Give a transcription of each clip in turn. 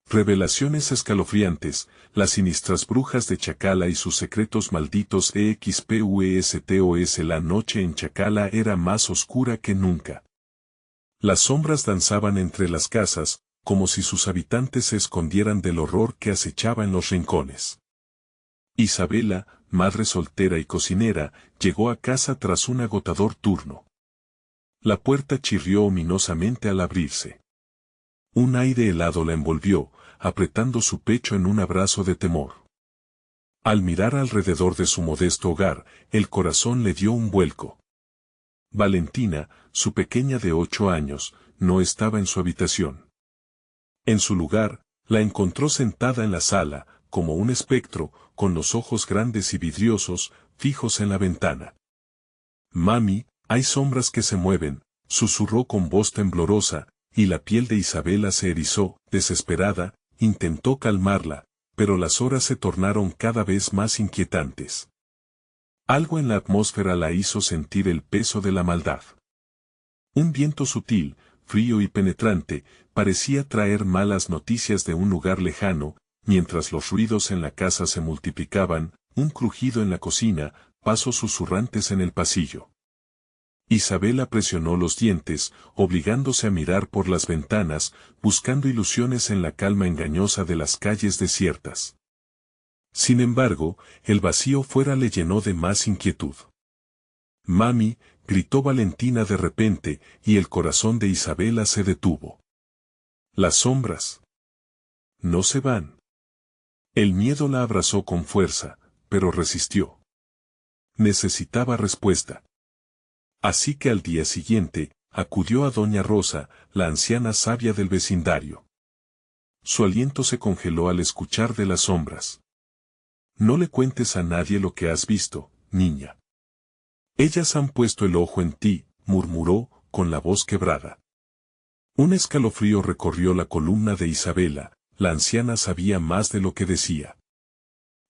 Revelaciones escalofriantes, las siniestras brujas de Chacala y sus secretos malditos EXPUESTOS. La noche en Chacala era más oscura que nunca. Las sombras danzaban entre las casas, como si sus habitantes se escondieran del horror que acechaba en los rincones. Isabela, madre soltera y cocinera, llegó a casa tras un agotador turno. La puerta chirrió ominosamente al abrirse. Un aire helado la envolvió, apretando su pecho en un abrazo de temor. Al mirar alrededor de su modesto hogar, el corazón le dio un vuelco. Valentina, su pequeña de 8 años, no estaba en su habitación. En su lugar, la encontró sentada en la sala, como un espectro, con los ojos grandes y vidriosos, fijos en la ventana. «Mami, hay sombras que se mueven», susurró con voz temblorosa, y la piel de Isabela se erizó, desesperada, intentó calmarla, pero las horas se tornaron cada vez más inquietantes. Algo en la atmósfera la hizo sentir el peso de la maldad. Un viento sutil, frío y penetrante, parecía traer malas noticias de un lugar lejano, mientras los ruidos en la casa se multiplicaban, un crujido en la cocina, pasos susurrantes en el pasillo. Isabela presionó los dientes, obligándose a mirar por las ventanas, buscando ilusiones en la calma engañosa de las calles desiertas. Sin embargo, el vacío fuera le llenó de más inquietud. «Mami», gritó Valentina de repente, y el corazón de Isabela se detuvo. «Las sombras no se van». El miedo la abrazó con fuerza, pero resistió. Necesitaba respuesta. Así que al día siguiente, acudió a doña Rosa, la anciana sabia del vecindario. Su aliento se congeló al escuchar de las sombras. «No le cuentes a nadie lo que has visto, niña. Ellas han puesto el ojo en ti», murmuró, con la voz quebrada. Un escalofrío recorrió la columna de Isabela, la anciana sabía más de lo que decía.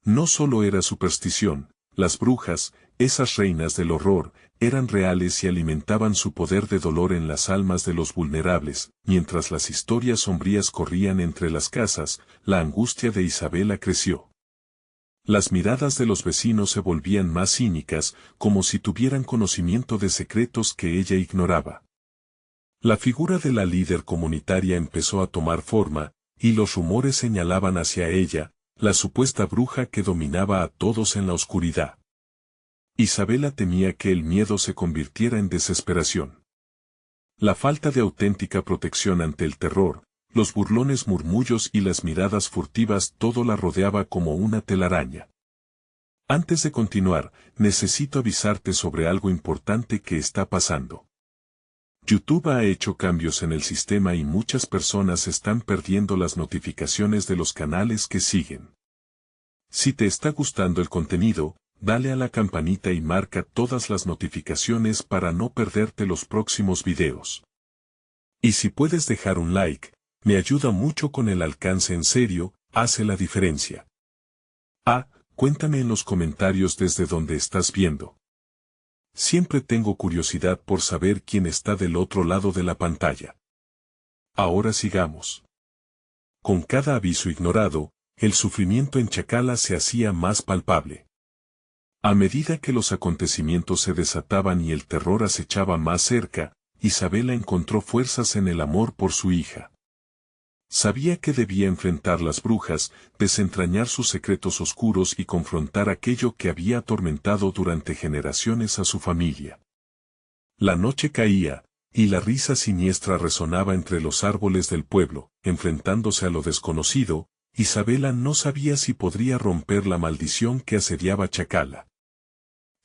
No solo era superstición, las brujas, esas reinas del horror, eran reales y alimentaban su poder de dolor en las almas de los vulnerables. Mientras las historias sombrías corrían entre las casas, la angustia de Isabela creció. Las miradas de los vecinos se volvían más cínicas, como si tuvieran conocimiento de secretos que ella ignoraba. La figura de la líder comunitaria empezó a tomar forma, y los rumores señalaban hacia ella, la supuesta bruja que dominaba a todos en la oscuridad. Isabela temía que el miedo se convirtiera en desesperación. La falta de auténtica protección ante el terror, los burlones murmullos y las miradas furtivas, todo la rodeaba como una telaraña. «Antes de continuar, necesito avisarte sobre algo importante que está pasando. YouTube ha hecho cambios en el sistema y muchas personas están perdiendo las notificaciones de los canales que siguen. Si te está gustando el contenido, dale a la campanita y marca todas las notificaciones para no perderte los próximos videos. Y si puedes dejar un like, me ayuda mucho con el alcance, en serio, hace la diferencia. Cuéntame en los comentarios desde donde estás viendo. Siempre tengo curiosidad por saber quién está del otro lado de la pantalla. Ahora sigamos. Con cada aviso ignorado, el sufrimiento en Chacala se hacía más palpable. A medida que los acontecimientos se desataban y el terror acechaba más cerca, Isabela encontró fuerzas en el amor por su hija. Sabía que debía enfrentar las brujas, desentrañar sus secretos oscuros y confrontar aquello que había atormentado durante generaciones a su familia. La noche caía, y la risa siniestra resonaba entre los árboles del pueblo. Enfrentándose a lo desconocido, Isabela no sabía si podría romper la maldición que asediaba Chacala.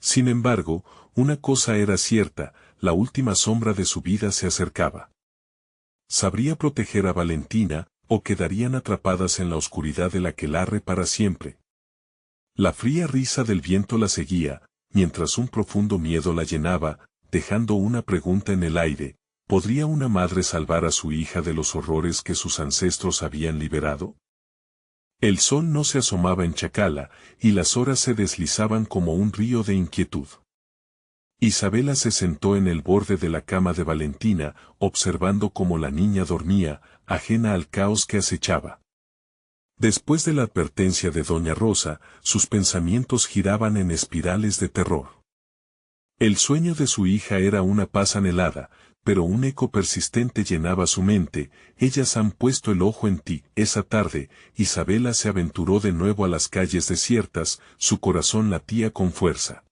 Sin embargo, una cosa era cierta, la última sombra de su vida se acercaba. ¿Sabría proteger a Valentina, o quedarían atrapadas en la oscuridad del aquelarre para siempre? La fría risa del viento la seguía, mientras un profundo miedo la llenaba, dejando una pregunta en el aire: ¿podría una madre salvar a su hija de los horrores que sus ancestros habían liberado? El sol no se asomaba en Chacala, y las horas se deslizaban como un río de inquietud. Isabela se sentó en el borde de la cama de Valentina, observando cómo la niña dormía, ajena al caos que acechaba. Después de la advertencia de doña Rosa, sus pensamientos giraban en espirales de terror. El sueño de su hija era una paz anhelada, pero un eco persistente llenaba su mente. Ellas han puesto el ojo en ti. Esa tarde, Isabela se aventuró de nuevo a las calles desiertas, su corazón latía con fuerza.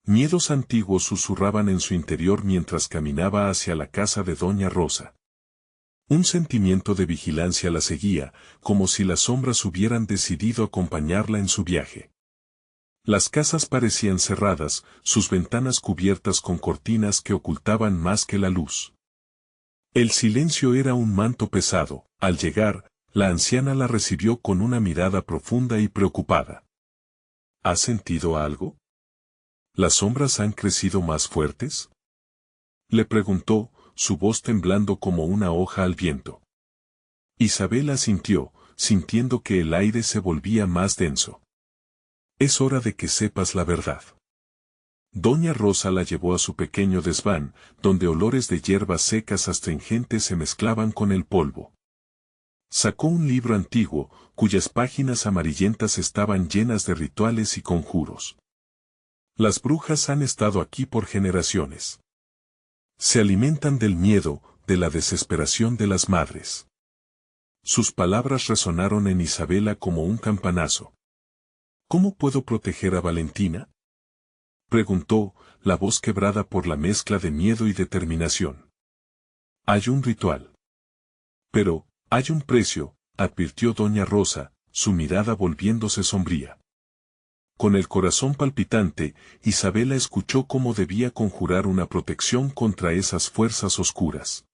Miedos antiguos susurraban en su interior mientras caminaba hacia la casa de doña Rosa. Un sentimiento de vigilancia la seguía, como si las sombras hubieran decidido acompañarla en su viaje. Las casas parecían cerradas, sus ventanas cubiertas con cortinas que ocultaban más que la luz. El silencio era un manto pesado. Al llegar, la anciana la recibió con una mirada profunda y preocupada. ¿Has sentido algo? ¿Las sombras han crecido más fuertes? Le preguntó, su voz temblando como una hoja al viento. Isabela asintió, sintiendo que el aire se volvía más denso. Es hora de que sepas la verdad. Doña Rosa la llevó a su pequeño desván, donde olores de hierbas secas astringentes se mezclaban con el polvo. Sacó un libro antiguo, cuyas páginas amarillentas estaban llenas de rituales y conjuros. Las brujas han estado aquí por generaciones. Se alimentan del miedo, de la desesperación de las madres. Sus palabras resonaron en Isabela como un campanazo. ¿Cómo puedo proteger a Valentina?, preguntó, la voz quebrada por la mezcla de miedo y determinación. Hay un ritual. Pero, hay un precio, advirtió doña Rosa, su mirada volviéndose sombría. Con el corazón palpitante, Isabela escuchó cómo debía conjurar una protección contra esas fuerzas oscuras.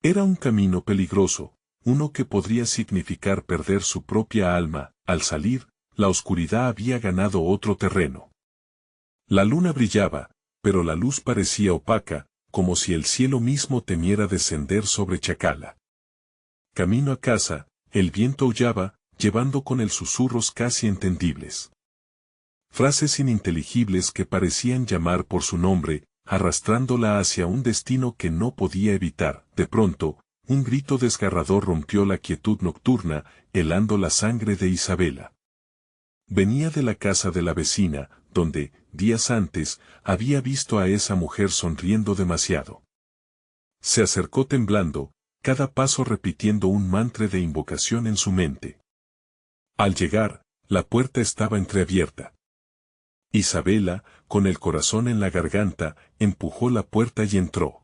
Era un camino peligroso, uno que podría significar perder su propia alma. Al salir, la oscuridad había ganado otro terreno. La luna brillaba, pero la luz parecía opaca, como si el cielo mismo temiera descender sobre Chacala. Camino a casa, el viento aullaba, llevando con él susurros casi entendibles. Frases ininteligibles que parecían llamar por su nombre, arrastrándola hacia un destino que no podía evitar. De pronto, un grito desgarrador rompió la quietud nocturna, helando la sangre de Isabela. Venía de la casa de la vecina, donde, días antes, había visto a esa mujer sonriendo demasiado. Se acercó temblando, cada paso repitiendo un mantra de invocación en su mente. Al llegar, la puerta estaba entreabierta. Isabela, con el corazón en la garganta, empujó la puerta y entró.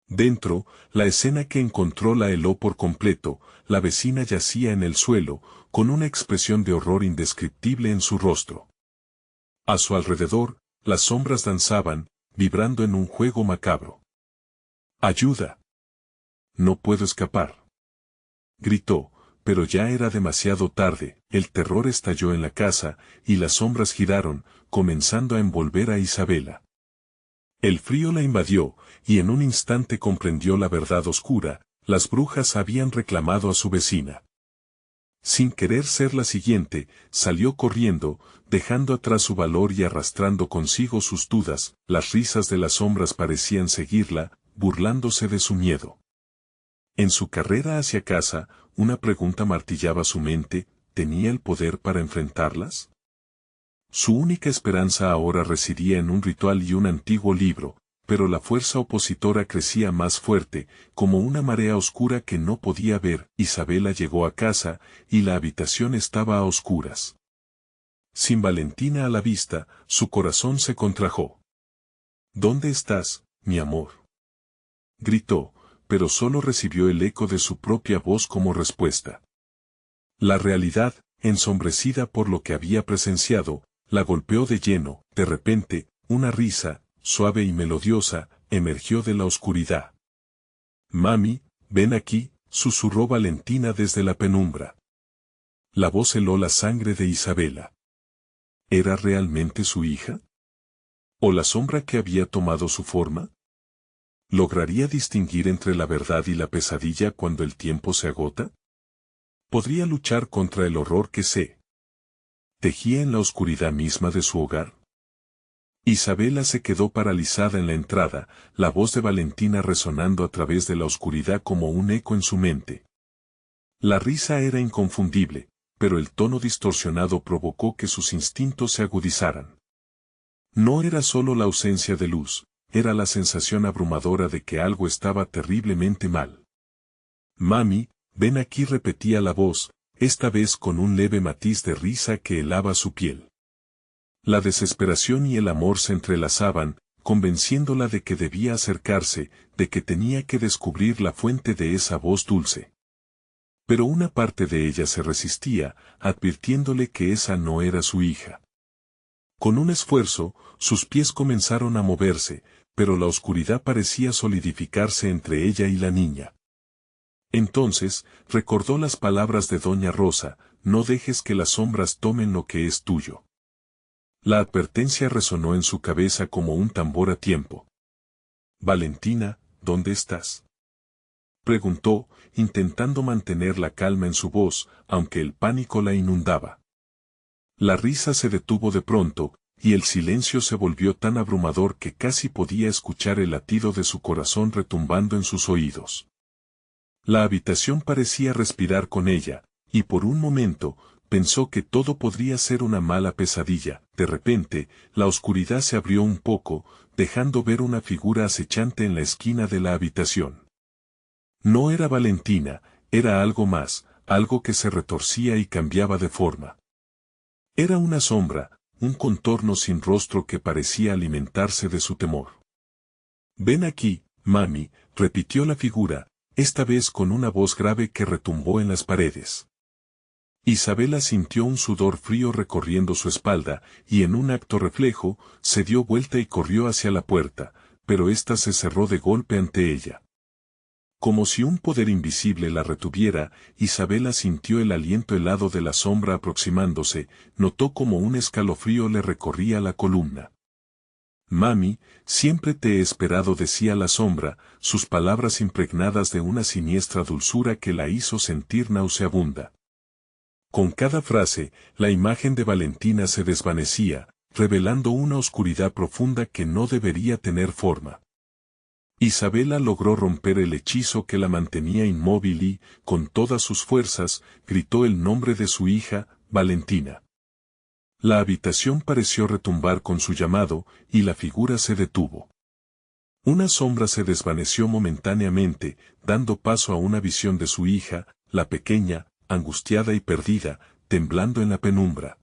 Dentro, la escena que encontró la heló por completo. La vecina yacía en el suelo, con una expresión de horror indescriptible en su rostro. A su alrededor, las sombras danzaban, vibrando en un juego macabro. ¡Ayuda! No puedo escapar, gritó, pero ya era demasiado tarde. El terror estalló en la casa, y las sombras giraron, comenzando a envolver a Isabela. El frío la invadió, y en un instante comprendió la verdad oscura: las brujas habían reclamado a su vecina. Sin querer ser la siguiente, salió corriendo, dejando atrás su valor y arrastrando consigo sus dudas. Las risas de las sombras parecían seguirla, burlándose de su miedo. En su carrera hacia casa, una pregunta martillaba su mente: ¿tenía el poder para enfrentarlas? Su única esperanza ahora residía en un ritual y un antiguo libro, pero la fuerza opositora crecía más fuerte, como una marea oscura que no podía ver. Isabela llegó a casa, y la habitación estaba a oscuras. Sin Valentina a la vista, su corazón se contrajo. ¿Dónde estás, mi amor?, gritó, pero solo recibió el eco de su propia voz como respuesta. La realidad, ensombrecida por lo que había presenciado, la golpeó de lleno. De repente, una risa, suave y melodiosa, emergió de la oscuridad. «Mami, ven aquí», susurró Valentina desde la penumbra. La voz heló la sangre de Isabela. ¿Era realmente su hija? ¿O la sombra que había tomado su forma? ¿Lograría distinguir entre la verdad y la pesadilla cuando el tiempo se agota? ¿Podría luchar contra el horror que se tejía en la oscuridad misma de su hogar? Isabela se quedó paralizada en la entrada, la voz de Valentina resonando a través de la oscuridad como un eco en su mente. La risa era inconfundible, pero el tono distorsionado provocó que sus instintos se agudizaran. No era solo la ausencia de luz, era la sensación abrumadora de que algo estaba terriblemente mal. Mami, ven aquí, repetía la voz, esta vez con un leve matiz de risa que helaba su piel. La desesperación y el amor se entrelazaban, convenciéndola de que debía acercarse, de que tenía que descubrir la fuente de esa voz dulce. Pero una parte de ella se resistía, advirtiéndole que esa no era su hija. Con un esfuerzo, sus pies comenzaron a moverse, pero la oscuridad parecía solidificarse entre ella y la niña. Entonces, recordó las palabras de Doña Rosa, no dejes que las sombras tomen lo que es tuyo. La advertencia resonó en su cabeza como un tambor a tiempo. Valentina, ¿dónde estás?, preguntó, intentando mantener la calma en su voz, aunque el pánico la inundaba. La risa se detuvo de pronto, y el silencio se volvió tan abrumador que casi podía escuchar el latido de su corazón retumbando en sus oídos. La habitación parecía respirar con ella, y por un momento, pensó que todo podría ser una mala pesadilla. De repente, la oscuridad se abrió un poco, dejando ver una figura acechante en la esquina de la habitación. No era Valentina, era algo más, algo que se retorcía y cambiaba de forma. Era una sombra, un contorno sin rostro que parecía alimentarse de su temor. Ven aquí, mami, repitió la figura, esta vez con una voz grave que retumbó en las paredes. Isabela sintió un sudor frío recorriendo su espalda, y en un acto reflejo, se dio vuelta y corrió hacia la puerta, pero ésta se cerró de golpe ante ella. Como si un poder invisible la retuviera, Isabela sintió el aliento helado de la sombra aproximándose, notó como un escalofrío le recorría la columna. Mami, siempre te he esperado, decía la sombra, sus palabras impregnadas de una siniestra dulzura que la hizo sentir nauseabunda. Con cada frase, la imagen de Valentina se desvanecía, revelando una oscuridad profunda que no debería tener forma. Isabela logró romper el hechizo que la mantenía inmóvil y, con todas sus fuerzas, gritó el nombre de su hija, Valentina. La habitación pareció retumbar con su llamado, y la figura se detuvo. Una sombra se desvaneció momentáneamente, dando paso a una visión de su hija, la pequeña, angustiada y perdida, temblando en la penumbra.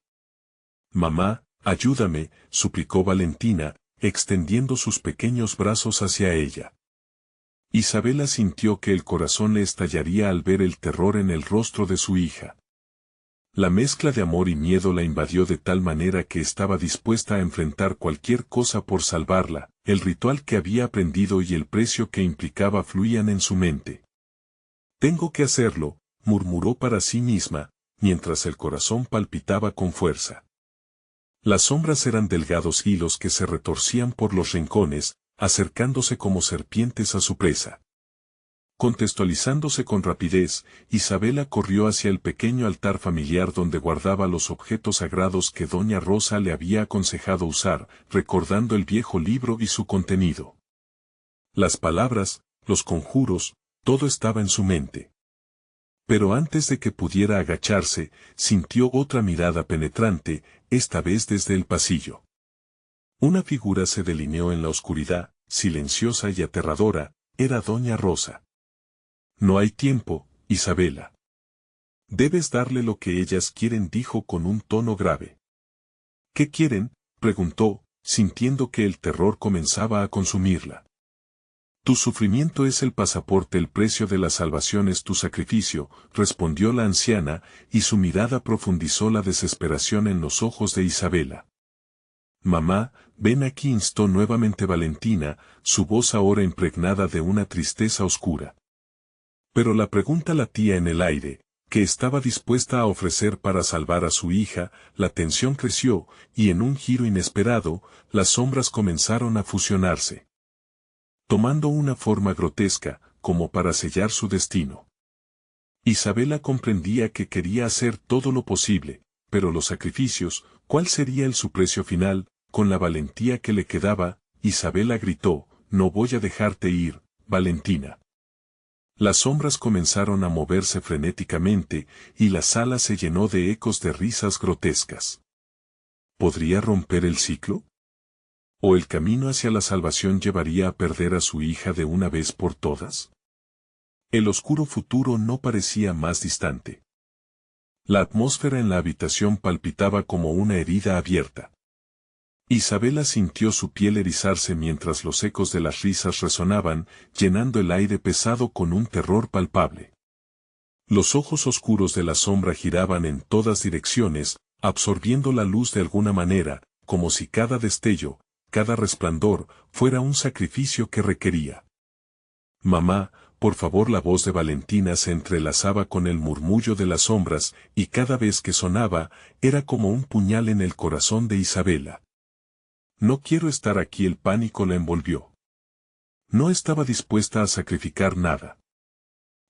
Mamá, ayúdame, suplicó Valentina, extendiendo sus pequeños brazos hacia ella. Isabela sintió que el corazón le estallaría al ver el terror en el rostro de su hija. La mezcla de amor y miedo la invadió de tal manera que estaba dispuesta a enfrentar cualquier cosa por salvarla. El ritual que había aprendido y el precio que implicaba fluían en su mente. Tengo que hacerlo, murmuró para sí misma, mientras el corazón palpitaba con fuerza. Las sombras eran delgados hilos que se retorcían por los rincones, acercándose como serpientes a su presa. Contextualizándose con rapidez, Isabela corrió hacia el pequeño altar familiar donde guardaba los objetos sagrados que Doña Rosa le había aconsejado usar, recordando el viejo libro y su contenido. Las palabras, los conjuros, todo estaba en su mente. Pero antes de que pudiera agacharse, sintió otra mirada penetrante, esta vez desde el pasillo. Una figura se delineó en la oscuridad, silenciosa y aterradora, era Doña Rosa. No hay tiempo, Isabela. Debes darle lo que ellas quieren, dijo con un tono grave. ¿Qué quieren?, preguntó, sintiendo que el terror comenzaba a consumirla. Tu sufrimiento es el pasaporte, el precio de la salvación es tu sacrificio, respondió la anciana, y su mirada profundizó la desesperación en los ojos de Isabela. Mamá, ven aquí, instó nuevamente Valentina, su voz ahora impregnada de una tristeza oscura. Pero la pregunta latía en el aire, ¿qué estaba dispuesta a ofrecer para salvar a su hija? La tensión creció, y en un giro inesperado, las sombras comenzaron a fusionarse, tomando una forma grotesca, como para sellar su destino. Isabela comprendía que quería hacer todo lo posible, pero los sacrificios, ¿cuál sería su precio final? Con la valentía que le quedaba, Isabela gritó, no voy a dejarte ir, Valentina. Las sombras comenzaron a moverse frenéticamente, y la sala se llenó de ecos de risas grotescas. ¿Podría romper el ciclo? ¿O el camino hacia la salvación llevaría a perder a su hija de una vez por todas? El oscuro futuro no parecía más distante. La atmósfera en la habitación palpitaba como una herida abierta. Isabela sintió su piel erizarse mientras los ecos de las risas resonaban, llenando el aire pesado con un terror palpable. Los ojos oscuros de la sombra giraban en todas direcciones, absorbiendo la luz de alguna manera, como si cada destello, cada resplandor, fuera un sacrificio que requería. Mamá, por favor. La voz de Valentina se entrelazaba con el murmullo de las sombras, y cada vez que sonaba, era como un puñal en el corazón de Isabela. No quiero estar aquí. El pánico la envolvió. No estaba dispuesta a sacrificar nada.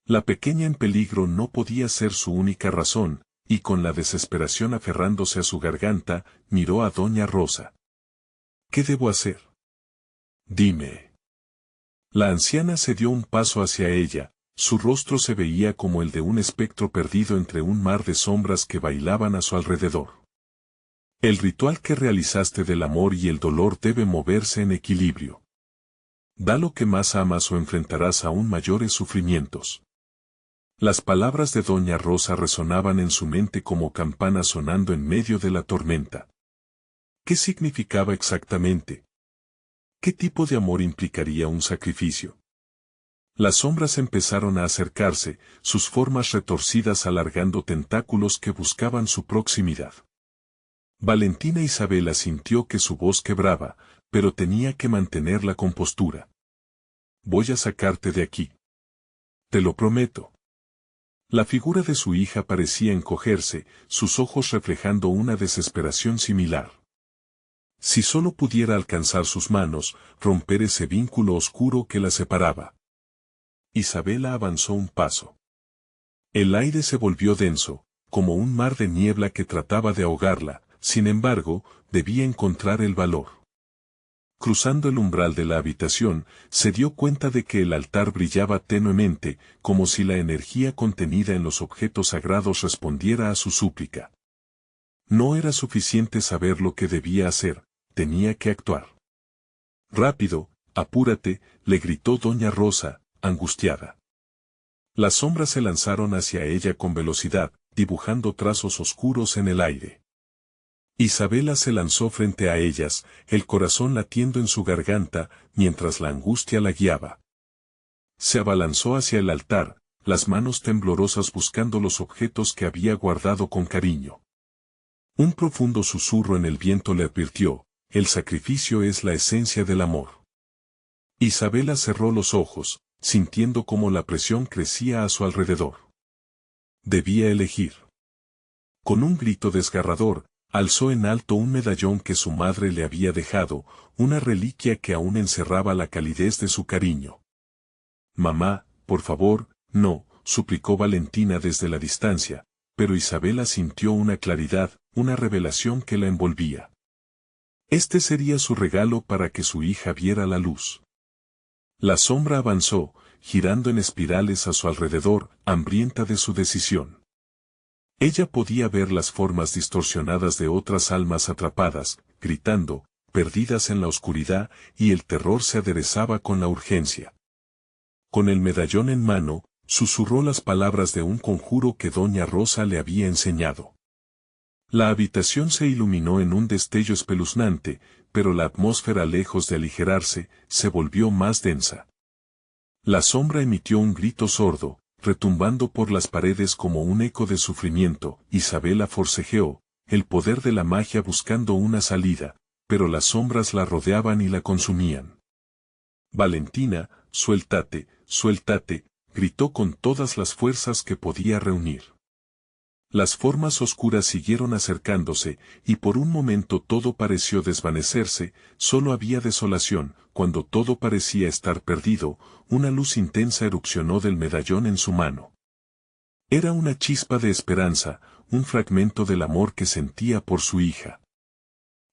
La pequeña en peligro no podía ser su única razón, y con la desesperación aferrándose a su garganta, miró a doña Rosa. ¿Qué debo hacer? Dime. La anciana se dio un paso hacia ella, su rostro se veía como el de un espectro perdido entre un mar de sombras que bailaban a su alrededor. El ritual que realizaste del amor y el dolor debe moverse en equilibrio. Da lo que más amas o enfrentarás aún mayores sufrimientos. Las palabras de doña Rosa resonaban en su mente como campanas sonando en medio de la tormenta. ¿Qué significaba exactamente? ¿Qué tipo de amor implicaría un sacrificio? Las sombras empezaron a acercarse, sus formas retorcidas alargando tentáculos que buscaban su proximidad. Valentina Isabela sintió que su voz quebraba, pero tenía que mantener la compostura. Voy a sacarte de aquí. Te lo prometo. La figura de su hija parecía encogerse, sus ojos reflejando una desesperación similar. Si solo pudiera alcanzar sus manos, romper ese vínculo oscuro que la separaba. Isabela avanzó un paso. El aire se volvió denso, como un mar de niebla que trataba de ahogarla, sin embargo, debía encontrar el valor. Cruzando el umbral de la habitación, se dio cuenta de que el altar brillaba tenuemente, como si la energía contenida en los objetos sagrados respondiera a su súplica. No era suficiente saber lo que debía hacer, tenía que actuar. Rápido, apúrate, le gritó doña Rosa, angustiada. Las sombras se lanzaron hacia ella con velocidad, dibujando trazos oscuros en el aire. Isabela se lanzó frente a ellas, el corazón latiendo en su garganta, mientras la angustia la guiaba. Se abalanzó hacia el altar, las manos temblorosas buscando los objetos que había guardado con cariño. Un profundo susurro en el viento le advirtió, el sacrificio es la esencia del amor. Isabela cerró los ojos, sintiendo cómo la presión crecía a su alrededor. Debía elegir. Con un grito desgarrador, alzó en alto un medallón que su madre le había dejado, una reliquia que aún encerraba la calidez de su cariño. Mamá, por favor, no, suplicó Valentina desde la distancia, pero Isabela sintió una claridad, una revelación que la envolvía. Este sería su regalo para que su hija viera la luz. La sombra avanzó, girando en espirales a su alrededor, hambrienta de su decisión. Ella podía ver las formas distorsionadas de otras almas atrapadas, gritando, perdidas en la oscuridad, y el terror se aderezaba con la urgencia. Con el medallón en mano, susurró las palabras de un conjuro que doña Rosa le había enseñado. La habitación se iluminó en un destello espeluznante, pero la atmósfera, lejos de aligerarse, se volvió más densa. La sombra emitió un grito sordo, retumbando por las paredes como un eco de sufrimiento. Isabela forcejeó, el poder de la magia buscando una salida, pero las sombras la rodeaban y la consumían. Valentina, suéltate, suéltate, gritó con todas las fuerzas que podía reunir. Las formas oscuras siguieron acercándose, y por un momento todo pareció desvanecerse, solo había desolación. Cuando todo parecía estar perdido, una luz intensa erupcionó del medallón en su mano. Era una chispa de esperanza, un fragmento del amor que sentía por su hija.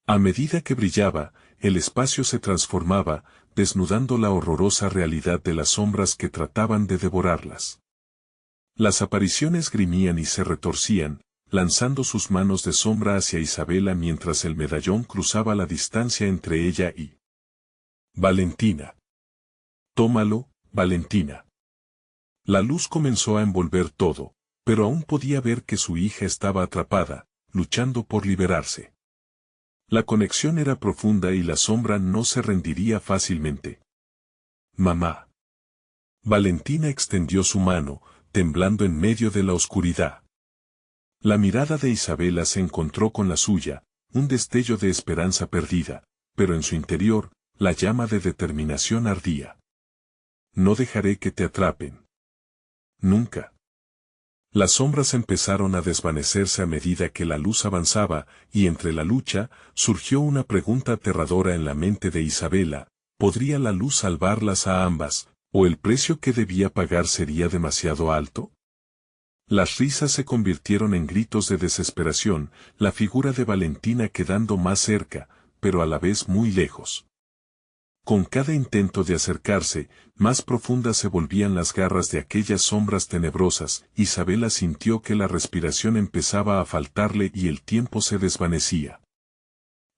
A medida que brillaba, el espacio se transformaba, desnudando la horrorosa realidad de las sombras que trataban de devorarlas. Las apariciones grimían y se retorcían, lanzando sus manos de sombra hacia Isabela mientras el medallón cruzaba la distancia entre ella y Valentina. Tómalo, Valentina. La luz comenzó a envolver todo, pero aún podía ver que su hija estaba atrapada, luchando por liberarse. La conexión era profunda y la sombra no se rendiría fácilmente. Mamá. Valentina extendió su mano, temblando en medio de la oscuridad. La mirada de Isabela se encontró con la suya, un destello de esperanza perdida, pero en su interior, la llama de determinación ardía. No dejaré que te atrapen. Nunca. Las sombras empezaron a desvanecerse a medida que la luz avanzaba, y entre la lucha, surgió una pregunta aterradora en la mente de Isabela: ¿podría la luz salvarlas a ambas, o el precio que debía pagar sería demasiado alto? Las risas se convirtieron en gritos de desesperación, la figura de Valentina quedando más cerca, pero a la vez muy lejos. Con cada intento de acercarse, más profundas se volvían las garras de aquellas sombras tenebrosas. Isabela sintió que la respiración empezaba a faltarle y el tiempo se desvanecía.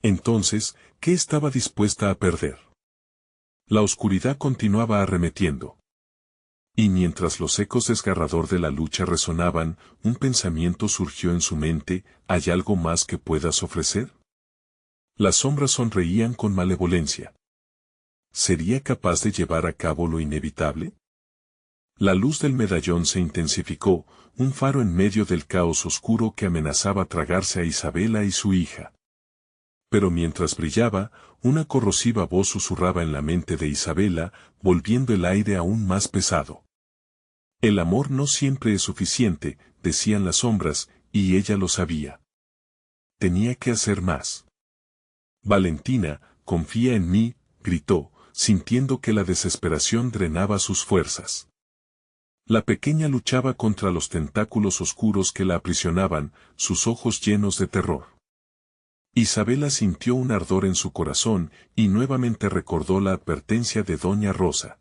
Entonces, ¿qué estaba dispuesta a perder? La oscuridad continuaba arremetiendo. Y mientras los ecos desgarrador de la lucha resonaban, un pensamiento surgió en su mente: ¿hay algo más que puedas ofrecer? Las sombras sonreían con malevolencia. ¿Sería capaz de llevar a cabo lo inevitable? La luz del medallón se intensificó, un faro en medio del caos oscuro que amenazaba tragarse a Isabela y su hija. Pero mientras brillaba, una corrosiva voz susurraba en la mente de Isabela, volviendo el aire aún más pesado. El amor no siempre es suficiente, decían las sombras, y ella lo sabía. Tenía que hacer más. Valentina, confía en mí, gritó, sintiendo que la desesperación drenaba sus fuerzas. La pequeña luchaba contra los tentáculos oscuros que la aprisionaban, sus ojos llenos de terror. Isabela sintió un ardor en su corazón, y nuevamente recordó la advertencia de Doña Rosa.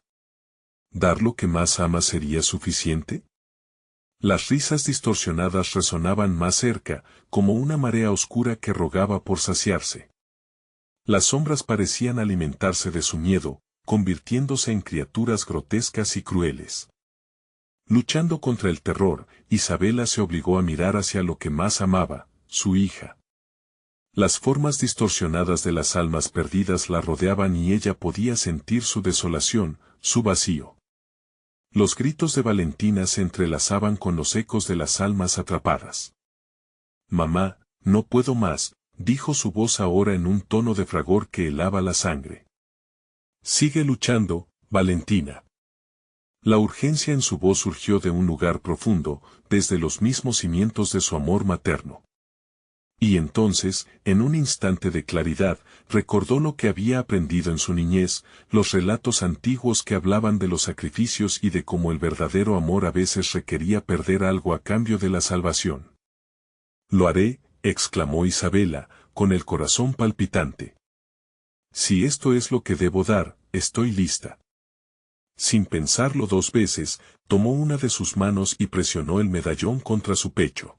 ¿Dar lo que más ama sería suficiente? Las risas distorsionadas resonaban más cerca, como una marea oscura que rogaba por saciarse. Las sombras parecían alimentarse de su miedo, convirtiéndose en criaturas grotescas y crueles. Luchando contra el terror, Isabela se obligó a mirar hacia lo que más amaba, su hija. Las formas distorsionadas de las almas perdidas la rodeaban y ella podía sentir su desolación, su vacío. Los gritos de Valentina se entrelazaban con los ecos de las almas atrapadas. «Mamá, no puedo más», dijo su voz ahora en un tono de fragor que helaba la sangre. «Sigue luchando, Valentina». La urgencia en su voz surgió de un lugar profundo, desde los mismos cimientos de su amor materno. Y entonces, en un instante de claridad, recordó lo que había aprendido en su niñez, los relatos antiguos que hablaban de los sacrificios y de cómo el verdadero amor a veces requería perder algo a cambio de la salvación. «Lo haré», exclamó Isabela, con el corazón palpitante. «Si esto es lo que debo dar, estoy lista». Sin pensarlo dos veces, tomó una de sus manos y presionó el medallón contra su pecho.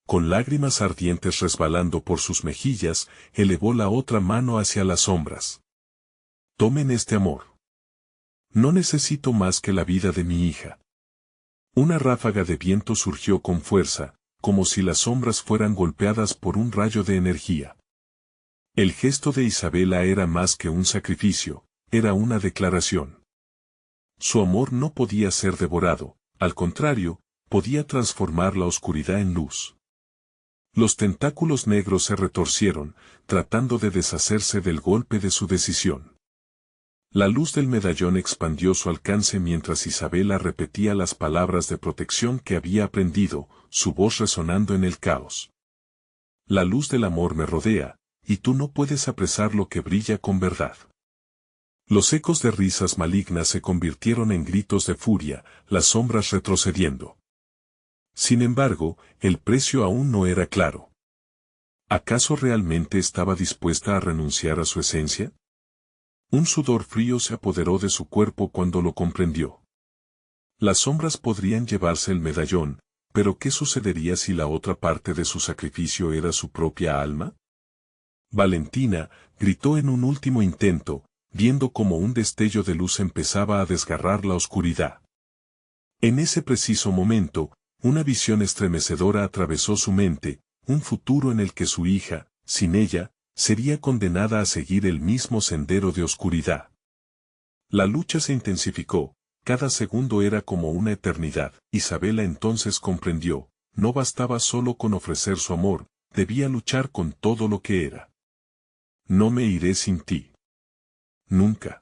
Con lágrimas ardientes resbalando por sus mejillas, elevó la otra mano hacia las sombras. «Tomen este amor. No necesito más que la vida de mi hija». Una ráfaga de viento surgió con fuerza, como si las sombras fueran golpeadas por un rayo de energía. El gesto de Isabela era más que un sacrificio, era una declaración. Su amor no podía ser devorado, al contrario, podía transformar la oscuridad en luz. Los tentáculos negros se retorcieron, tratando de deshacerse del golpe de su decisión. La luz del medallón expandió su alcance mientras Isabela repetía las palabras de protección que había aprendido, su voz resonando en el caos. «La luz del amor me rodea, y tú no puedes apresar lo que brilla con verdad». Los ecos de risas malignas se convirtieron en gritos de furia, las sombras retrocediendo. Sin embargo, el precio aún no era claro. ¿Acaso realmente estaba dispuesta a renunciar a su esencia? Un sudor frío se apoderó de su cuerpo cuando lo comprendió. Las sombras podrían llevarse el medallón, pero ¿qué sucedería si la otra parte de su sacrificio era su propia alma? Valentina gritó en un último intento, viendo cómo un destello de luz empezaba a desgarrar la oscuridad. En ese preciso momento, una visión estremecedora atravesó su mente, un futuro en el que su hija, sin ella, sería condenada a seguir el mismo sendero de oscuridad. La lucha se intensificó, cada segundo era como una eternidad. Isabela entonces comprendió, no bastaba solo con ofrecer su amor, debía luchar con todo lo que era. No me iré sin ti. Nunca.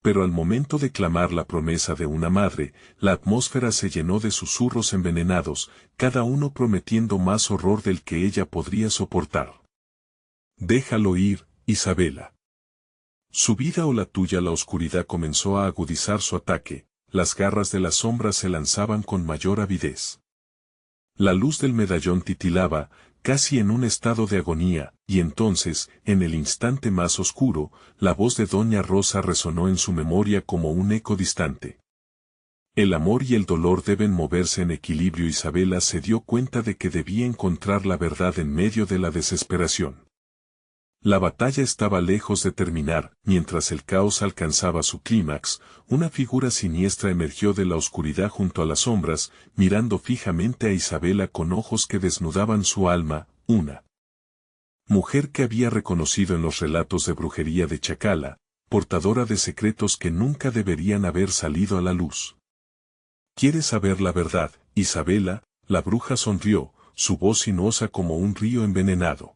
Pero al momento de clamar la promesa de una madre, la atmósfera se llenó de susurros envenenados, cada uno prometiendo más horror del que ella podría soportar. Déjalo ir, Isabela. Su vida o la tuya. La oscuridad comenzó a agudizar su ataque, las garras de las sombras se lanzaban con mayor avidez. La luz del medallón titilaba, casi en un estado de agonía, y entonces, en el instante más oscuro, la voz de Doña Rosa resonó en su memoria como un eco distante. El amor y el dolor deben moverse en equilibrio. Isabela se dio cuenta de que debía encontrar la verdad en medio de la desesperación. La batalla estaba lejos de terminar, mientras el caos alcanzaba su clímax, una figura siniestra emergió de la oscuridad junto a las sombras, mirando fijamente a Isabela con ojos que desnudaban su alma, una mujer que había reconocido en los relatos de brujería de Chacala, portadora de secretos que nunca deberían haber salido a la luz. ¿Quieres saber la verdad, Isabela? La bruja sonrió, su voz sinuosa como un río envenenado.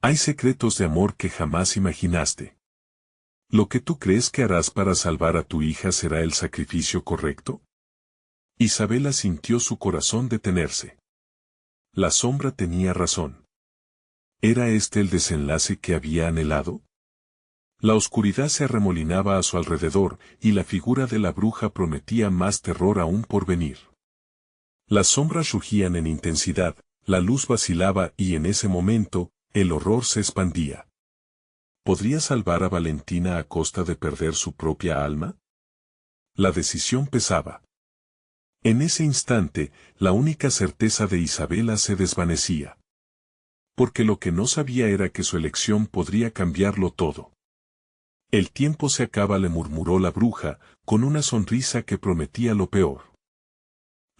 Hay secretos de amor que jamás imaginaste. ¿Lo que tú crees que harás para salvar a tu hija será el sacrificio correcto? Isabela sintió su corazón detenerse. La sombra tenía razón. ¿Era este el desenlace que había anhelado? La oscuridad se arremolinaba a su alrededor, y la figura de la bruja prometía más terror aún por venir. Las sombras rugían en intensidad, la luz vacilaba y en ese momento, el horror se expandía. ¿Podría salvar a Valentina a costa de perder su propia alma? La decisión pesaba. En ese instante, la única certeza de Isabela se desvanecía. Porque lo que no sabía era que su elección podría cambiarlo todo. El tiempo se acaba, le murmuró la bruja, con una sonrisa que prometía lo peor.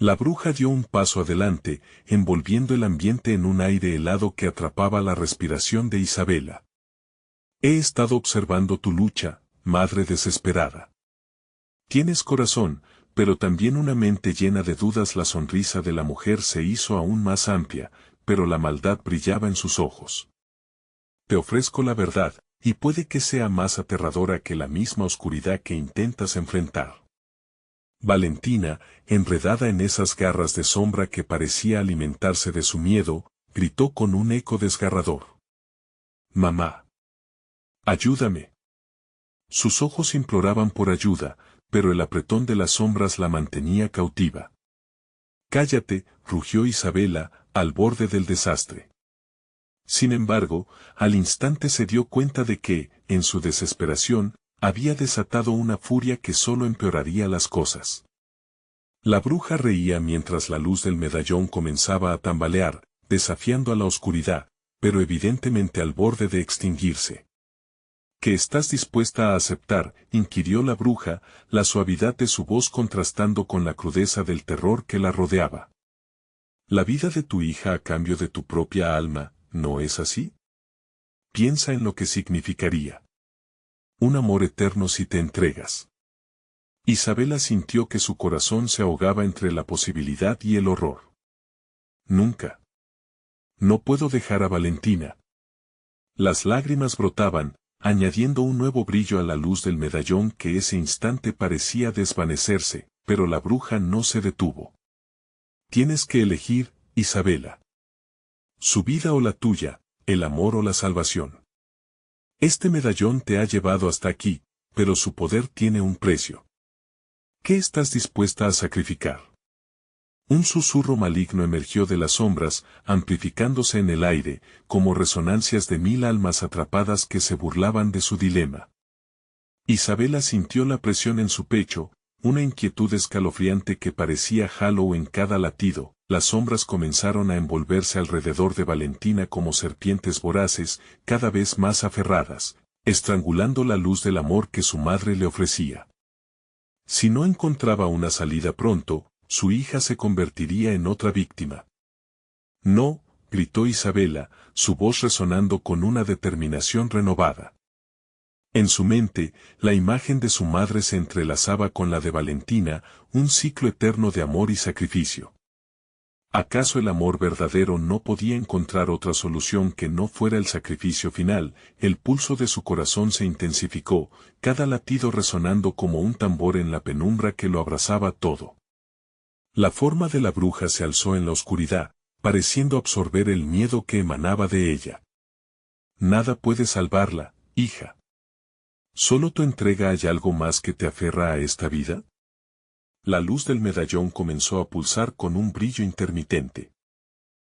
La bruja dio un paso adelante, envolviendo el ambiente en un aire helado que atrapaba la respiración de Isabela. He estado observando tu lucha, madre desesperada. Tienes corazón, pero también una mente llena de dudas. La sonrisa de la mujer se hizo aún más amplia, pero la maldad brillaba en sus ojos. Te ofrezco la verdad, y puede que sea más aterradora que la misma oscuridad que intentas enfrentar. Valentina, enredada en esas garras de sombra que parecía alimentarse de su miedo, gritó con un eco desgarrador. Mamá. Ayúdame. Sus ojos imploraban por ayuda, pero el apretón de las sombras la mantenía cautiva. Cállate, rugió Isabela, al borde del desastre. Sin embargo, al instante se dio cuenta de que, en su desesperación, había desatado una furia que solo empeoraría las cosas. La bruja reía mientras la luz del medallón comenzaba a tambalear, desafiando a la oscuridad, pero evidentemente al borde de extinguirse. ¿Qué estás dispuesta a aceptar?, inquirió la bruja, la suavidad de su voz contrastando con la crudeza del terror que la rodeaba. La vida de tu hija a cambio de tu propia alma, ¿no es así? Piensa en lo que significaría. Un amor eterno si te entregas. Isabela sintió que su corazón se ahogaba entre la posibilidad y el horror. Nunca. No puedo dejar a Valentina. Las lágrimas brotaban, añadiendo un nuevo brillo a la luz del medallón que ese instante parecía desvanecerse, pero la bruja no se detuvo. Tienes que elegir, Isabela. Su vida o la tuya, el amor o la salvación. Este medallón te ha llevado hasta aquí, pero su poder tiene un precio. ¿Qué estás dispuesta a sacrificar? Un susurro maligno emergió de las sombras, amplificándose en el aire, como resonancias de 1000 almas atrapadas que se burlaban de su dilema. Isabela sintió la presión en su pecho, una inquietud escalofriante que parecía halo en cada latido. Las sombras comenzaron a envolverse alrededor de Valentina como serpientes voraces, cada vez más aferradas, estrangulando la luz del amor que su madre le ofrecía. Si no encontraba una salida pronto, su hija se convertiría en otra víctima. No, gritó Isabela, su voz resonando con una determinación renovada. En su mente, la imagen de su madre se entrelazaba con la de Valentina, un ciclo eterno de amor y sacrificio. ¿Acaso el amor verdadero no podía encontrar otra solución que no fuera el sacrificio final? El pulso de su corazón se intensificó, cada latido resonando como un tambor en la penumbra que lo abrazaba todo. La forma de la bruja se alzó en la oscuridad, pareciendo absorber el miedo que emanaba de ella. Nada puede salvarla, hija. ¿Solo tu entrega hay algo más que te aferra a esta vida? La luz del medallón comenzó a pulsar con un brillo intermitente.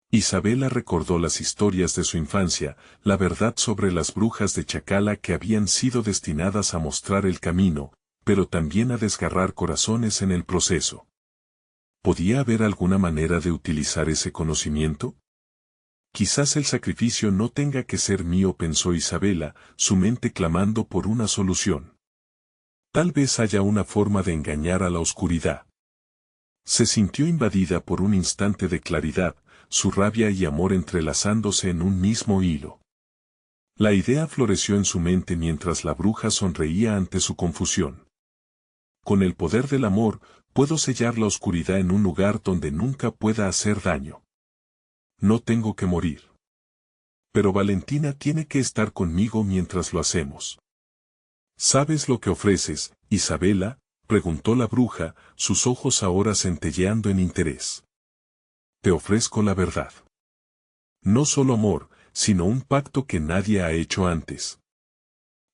Isabela recordó las historias de su infancia, la verdad sobre las brujas de Chacala que habían sido destinadas a mostrar el camino, pero también a desgarrar corazones en el proceso. ¿Podía haber alguna manera de utilizar ese conocimiento? Quizás el sacrificio no tenga que ser mío, pensó Isabela, su mente clamando por una solución. Tal vez haya una forma de engañar a la oscuridad. Se sintió invadida por un instante de claridad, su rabia y amor entrelazándose en un mismo hilo. La idea floreció en su mente mientras la bruja sonreía ante su confusión. Con el poder del amor, puedo sellar la oscuridad en un lugar donde nunca pueda hacer daño. No tengo que morir. Pero Valentina tiene que estar conmigo mientras lo hacemos. ¿Sabes lo que ofreces, Isabela?, preguntó la bruja, sus ojos ahora centelleando en interés. Te ofrezco la verdad. No solo amor, sino un pacto que nadie ha hecho antes.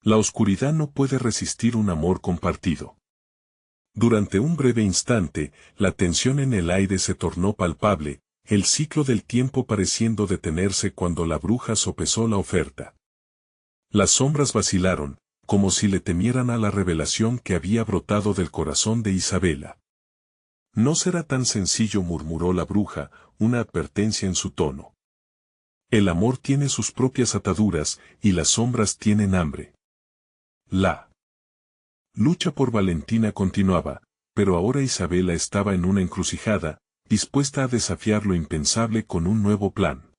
La oscuridad no puede resistir un amor compartido. Durante un breve instante, la tensión en el aire se tornó palpable, el ciclo del tiempo pareciendo detenerse cuando la bruja sopesó la oferta. Las sombras vacilaron, como si le temieran a la revelación que había brotado del corazón de Isabela. No será tan sencillo, murmuró la bruja, una advertencia en su tono. El amor tiene sus propias ataduras, y las sombras tienen hambre. La lucha por Valentina continuaba, pero ahora Isabela estaba en una encrucijada, dispuesta a desafiar lo impensable con un nuevo plan.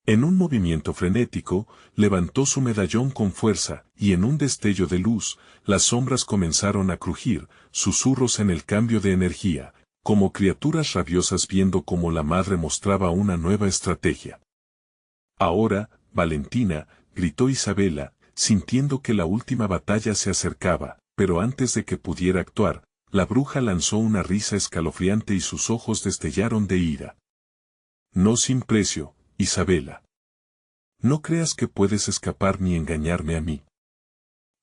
En un movimiento frenético, levantó su medallón con fuerza, y en un destello de luz, las sombras comenzaron a crujir, susurros en el cambio de energía, como criaturas rabiosas viendo cómo la madre mostraba una nueva estrategia. Ahora, Valentina, gritó Isabela, sintiendo que la última batalla se acercaba, pero antes de que pudiera actuar, la bruja lanzó una risa escalofriante y sus ojos destellaron de ira. No sin precio, Isabela. No creas que puedes escapar ni engañarme a mí.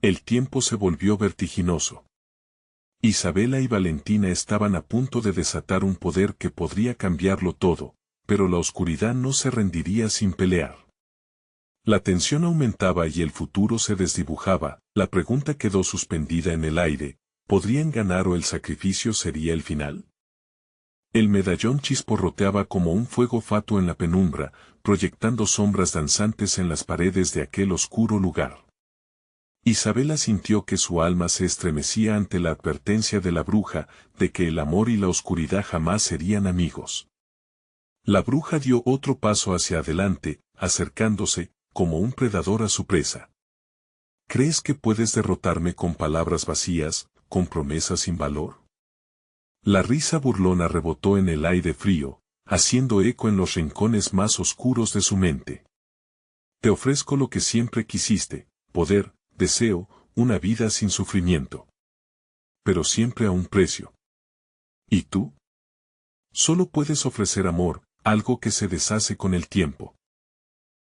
El tiempo se volvió vertiginoso. Isabela y Valentina estaban a punto de desatar un poder que podría cambiarlo todo, pero la oscuridad no se rendiría sin pelear. La tensión aumentaba y el futuro se desdibujaba, la pregunta quedó suspendida en el aire, ¿podrían ganar o el sacrificio sería el final? El medallón chisporroteaba como un fuego fatuo en la penumbra, proyectando sombras danzantes en las paredes de aquel oscuro lugar. Isabela sintió que su alma se estremecía ante la advertencia de la bruja, de que el amor y la oscuridad jamás serían amigos. La bruja dio otro paso hacia adelante, acercándose, como un predador a su presa. ¿Crees que puedes derrotarme con palabras vacías, con promesas sin valor? La risa burlona rebotó en el aire frío, haciendo eco en los rincones más oscuros de su mente. Te ofrezco lo que siempre quisiste, poder, deseo, una vida sin sufrimiento. Pero siempre a un precio. ¿Y tú? Solo puedes ofrecer amor, algo que se deshace con el tiempo.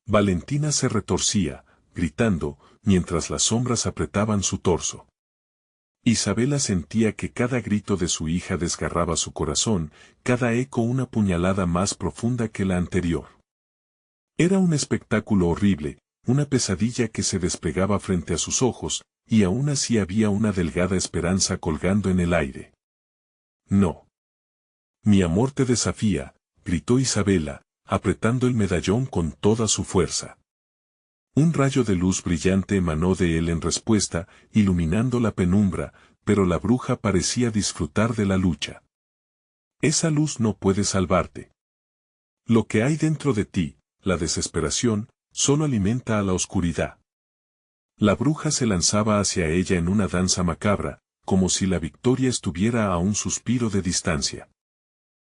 Valentina se retorcía, gritando, mientras las sombras apretaban su torso. Isabela sentía que cada grito de su hija desgarraba su corazón, cada eco una puñalada más profunda que la anterior. Era un espectáculo horrible, una pesadilla que se desplegaba frente a sus ojos, y aún así había una delgada esperanza colgando en el aire. No. Mi amor te desafía, gritó Isabela, apretando el medallón con toda su fuerza. Un rayo de luz brillante emanó de él en respuesta, iluminando la penumbra, pero la bruja parecía disfrutar de la lucha. Esa luz no puede salvarte. Lo que hay dentro de ti, la desesperación, solo alimenta a la oscuridad. La bruja se lanzaba hacia ella en una danza macabra, como si la victoria estuviera a un suspiro de distancia.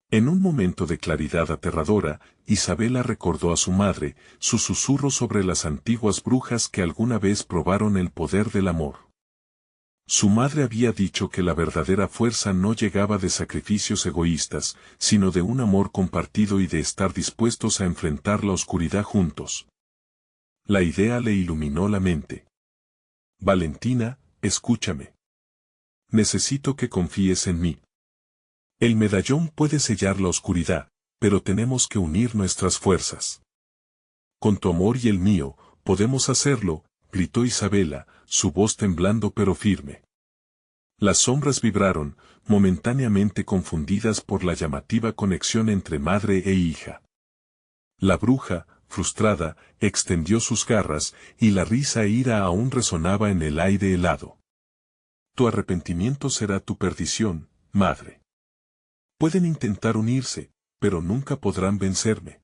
En un momento de claridad aterradora, Isabela recordó a su madre, su susurro sobre las antiguas brujas que alguna vez probaron el poder del amor. Su madre había dicho que la verdadera fuerza no llegaba de sacrificios egoístas, sino de un amor compartido y de estar dispuestos a enfrentar la oscuridad juntos. La idea le iluminó la mente. Valentina, escúchame. Necesito que confíes en mí. El medallón puede sellar la oscuridad, pero tenemos que unir nuestras fuerzas. Con tu amor y el mío, podemos hacerlo, gritó Isabela, su voz temblando pero firme. Las sombras vibraron, momentáneamente confundidas por la llamativa conexión entre madre e hija. La bruja, frustrada, extendió sus garras, y la risa e ira aún resonaba en el aire helado. Tu arrepentimiento será tu perdición, madre. Pueden intentar unirse, pero nunca podrán vencerme.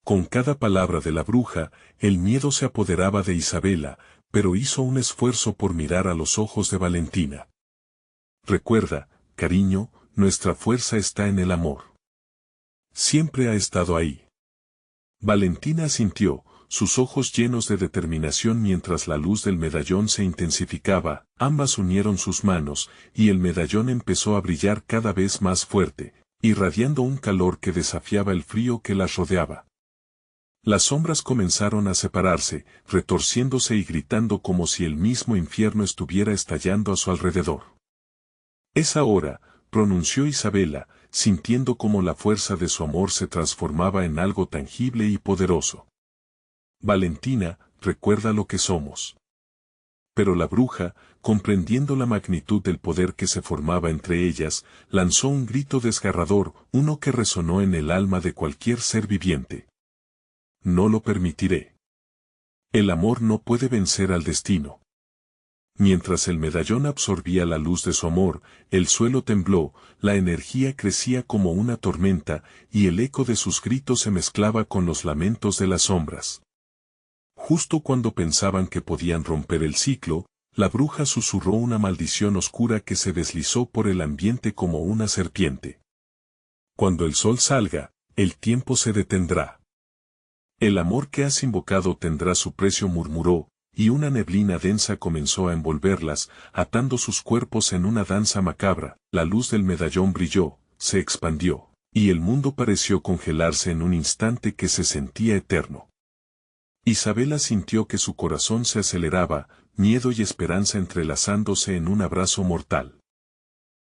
Con cada palabra de la bruja, el miedo se apoderaba de Isabela, pero hizo un esfuerzo por mirar a los ojos de Valentina. Recuerda, cariño, nuestra fuerza está en el amor. Siempre ha estado ahí. Valentina asintió, sus ojos llenos de determinación mientras la luz del medallón se intensificaba, ambas unieron sus manos, y el medallón empezó a brillar cada vez más fuerte, irradiando un calor que desafiaba el frío que las rodeaba. Las sombras comenzaron a separarse, retorciéndose y gritando como si el mismo infierno estuviera estallando a su alrededor. Es ahora, pronunció Isabela, sintiendo cómo la fuerza de su amor se transformaba en algo tangible y poderoso. Valentina, recuerda lo que somos. Pero la bruja, comprendiendo la magnitud del poder que se formaba entre ellas, lanzó un grito desgarrador, uno que resonó en el alma de cualquier ser viviente. No lo permitiré. El amor no puede vencer al destino. Mientras el medallón absorbía la luz de su amor, el suelo tembló, la energía crecía como una tormenta, y el eco de sus gritos se mezclaba con los lamentos de las sombras. Justo cuando pensaban que podían romper el ciclo, la bruja susurró una maldición oscura que se deslizó por el ambiente como una serpiente. Cuando el sol salga, el tiempo se detendrá. El amor que has invocado tendrá su precio, murmuró, y una neblina densa comenzó a envolverlas, atando sus cuerpos en una danza macabra. La luz del medallón brilló, se expandió, y el mundo pareció congelarse en un instante que se sentía eterno. Isabela sintió que su corazón se aceleraba, miedo y esperanza entrelazándose en un abrazo mortal.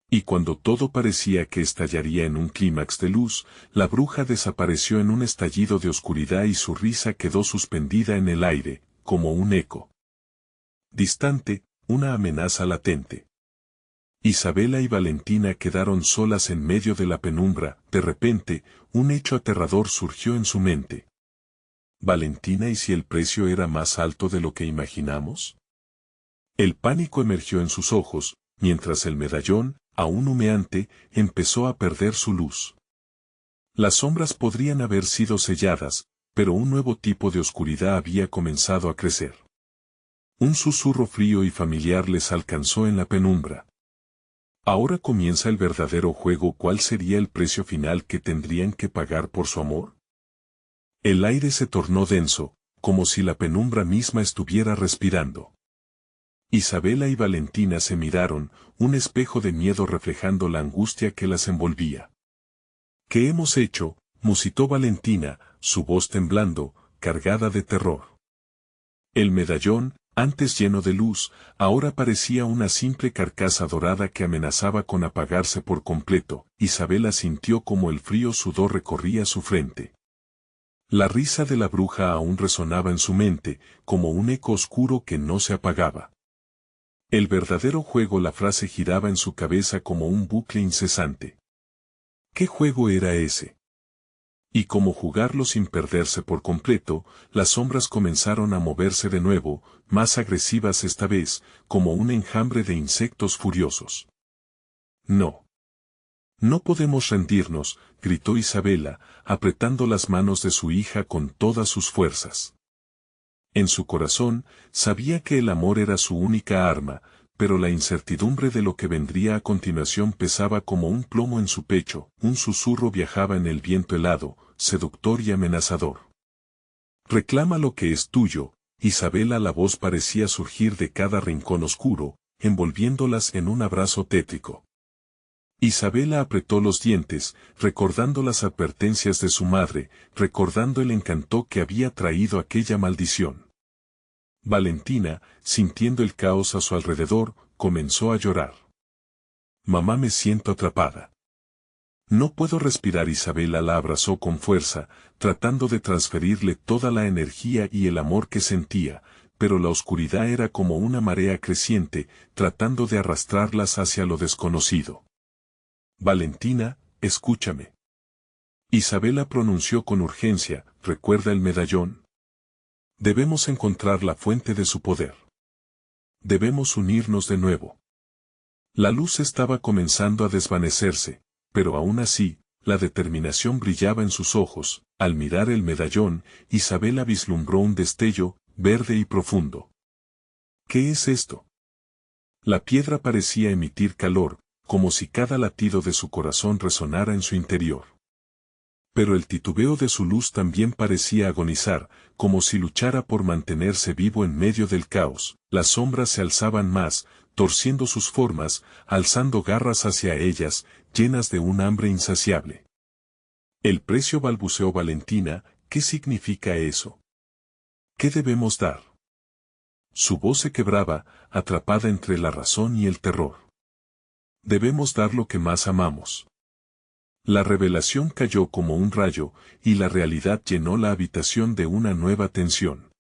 Y cuando todo parecía que estallaría en un clímax de luz, la bruja desapareció en un estallido de oscuridad y su risa quedó suspendida en el aire, como un eco. Distante, una amenaza latente. Isabela y Valentina quedaron solas en medio de la penumbra. De repente, un hecho aterrador surgió en su mente. Valentina, ¿y si el precio era más alto de lo que imaginamos? El pánico emergió en sus ojos, mientras el medallón, aún humeante, empezó a perder su luz. Las sombras podrían haber sido selladas, pero un nuevo tipo de oscuridad había comenzado a crecer. Un susurro frío y familiar les alcanzó en la penumbra. Ahora comienza el verdadero juego. ¿Cuál sería el precio final que tendrían que pagar por su amor? El aire se tornó denso, como si la penumbra misma estuviera respirando. Isabela y Valentina se miraron, un espejo de miedo reflejando la angustia que las envolvía. ¿Qué hemos hecho?, musitó Valentina, su voz temblando, cargada de terror. El medallón, antes lleno de luz, ahora parecía una simple carcasa dorada que amenazaba con apagarse por completo. Isabela sintió como el frío sudor recorría su frente. La risa de la bruja aún resonaba en su mente, como un eco oscuro que no se apagaba. El verdadero juego. La frase giraba en su cabeza como un bucle incesante. ¿Qué juego era ese? Y como jugarlo sin perderse por completo, las sombras comenzaron a moverse de nuevo, más agresivas esta vez, como un enjambre de insectos furiosos. No. No podemos rendirnos, gritó Isabela, apretando las manos de su hija con todas sus fuerzas. En su corazón, sabía que el amor era su única arma, pero la incertidumbre de lo que vendría a continuación pesaba como un plomo en su pecho. Un susurro viajaba en el viento helado, seductor y amenazador. Reclama lo que es tuyo. Isabela. La voz parecía surgir de cada rincón oscuro, envolviéndolas en un abrazo tétrico. Isabela apretó los dientes, recordando las advertencias de su madre, recordando el encanto que había traído aquella maldición. Valentina, sintiendo el caos a su alrededor, comenzó a llorar. Mamá, me siento atrapada. No puedo respirar. Isabela la abrazó con fuerza, tratando de transferirle toda la energía y el amor que sentía, pero la oscuridad era como una marea creciente, tratando de arrastrarlas hacia lo desconocido. Valentina, escúchame. Isabela pronunció con urgencia, ¿recuerda el medallón? Debemos encontrar la fuente de su poder. Debemos unirnos de nuevo. La luz estaba comenzando a desvanecerse, pero aún así, la determinación brillaba en sus ojos. Al mirar el medallón, Isabela vislumbró un destello, verde y profundo. ¿Qué es esto? La piedra parecía emitir calor, como si cada latido de su corazón resonara en su interior. Pero el titubeo de su luz también parecía agonizar, como si luchara por mantenerse vivo en medio del caos. Las sombras se alzaban más, torciendo sus formas, alzando garras hacia ellas, llenas de un hambre insaciable. El precio, balbuceó Valentina. ¿Qué significa eso? ¿Qué debemos dar? Su voz se quebraba, atrapada entre la razón y el terror. Debemos dar lo que más amamos. La revelación cayó como un rayo, y la realidad llenó la habitación de una nueva tensión.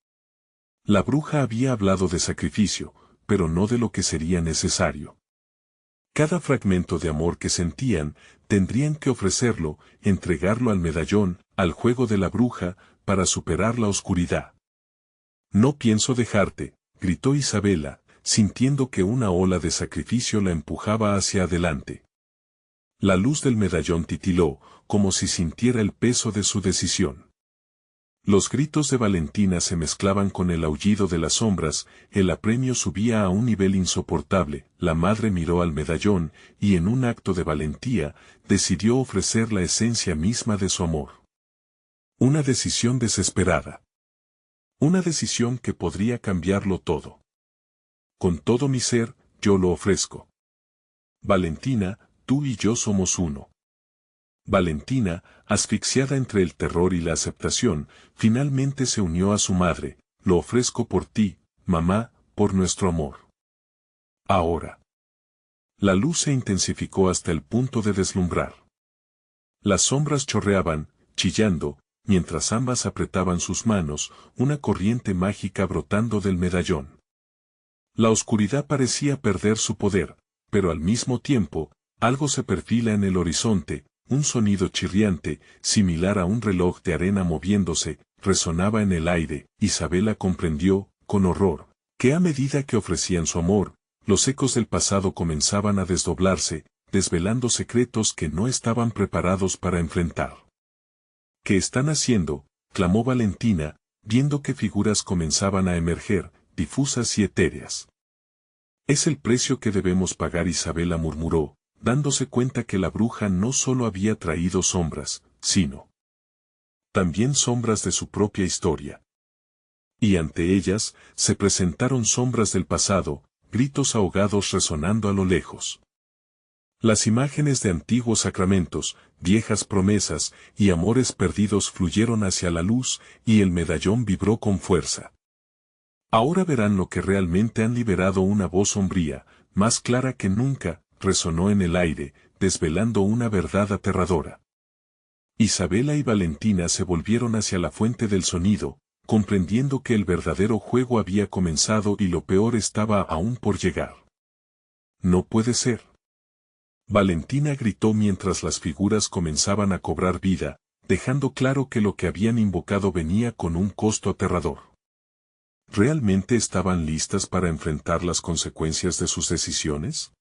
La bruja había hablado de sacrificio, pero no de lo que sería necesario. Cada fragmento de amor que sentían, tendrían que ofrecerlo, entregarlo al medallón, al juego de la bruja, para superar la oscuridad. No pienso dejarte, gritó Isabela, sintiendo que una ola de sacrificio la empujaba hacia adelante. La luz del medallón titiló, como si sintiera el peso de su decisión. Los gritos de Valentina se mezclaban con el aullido de las sombras, el apremio subía a un nivel insoportable. La madre miró al medallón, y en un acto de valentía, decidió ofrecer la esencia misma de su amor. Una decisión desesperada. Una decisión que podría cambiarlo todo. Con todo mi ser, yo lo ofrezco. Valentina, tú y yo somos uno. Valentina, asfixiada entre el terror y la aceptación, finalmente se unió a su madre. Lo ofrezco por ti, mamá, por nuestro amor. Ahora. La luz se intensificó hasta el punto de deslumbrar. Las sombras chorreaban, chillando, mientras ambas apretaban sus manos, una corriente mágica brotando del medallón. La oscuridad parecía perder su poder, pero al mismo tiempo, algo se perfila en el horizonte. Un sonido chirriante, similar a un reloj de arena moviéndose, resonaba en el aire. Isabela comprendió, con horror, que a medida que ofrecían su amor, los ecos del pasado comenzaban a desdoblarse, desvelando secretos que no estaban preparados para enfrentar. ¿Qué están haciendo?, clamó Valentina, viendo que figuras comenzaban a emerger, difusas y etéreas. Es el precio que debemos pagar, Isabela murmuró, dándose cuenta que la bruja no solo había traído sombras, sino también sombras de su propia historia. Y ante ellas, se presentaron sombras del pasado, gritos ahogados resonando a lo lejos. Las imágenes de antiguos sacramentos, viejas promesas y amores perdidos fluyeron hacia la luz, y el medallón vibró con fuerza. Ahora verán lo que realmente han liberado. Una voz sombría, más clara que nunca, resonó en el aire, desvelando una verdad aterradora. Isabela y Valentina se volvieron hacia la fuente del sonido, comprendiendo que el verdadero juego había comenzado y lo peor estaba aún por llegar. No puede ser. Valentina gritó mientras las figuras comenzaban a cobrar vida, dejando claro que lo que habían invocado venía con un costo aterrador. ¿Realmente estaban listas para enfrentar las consecuencias de sus decisiones?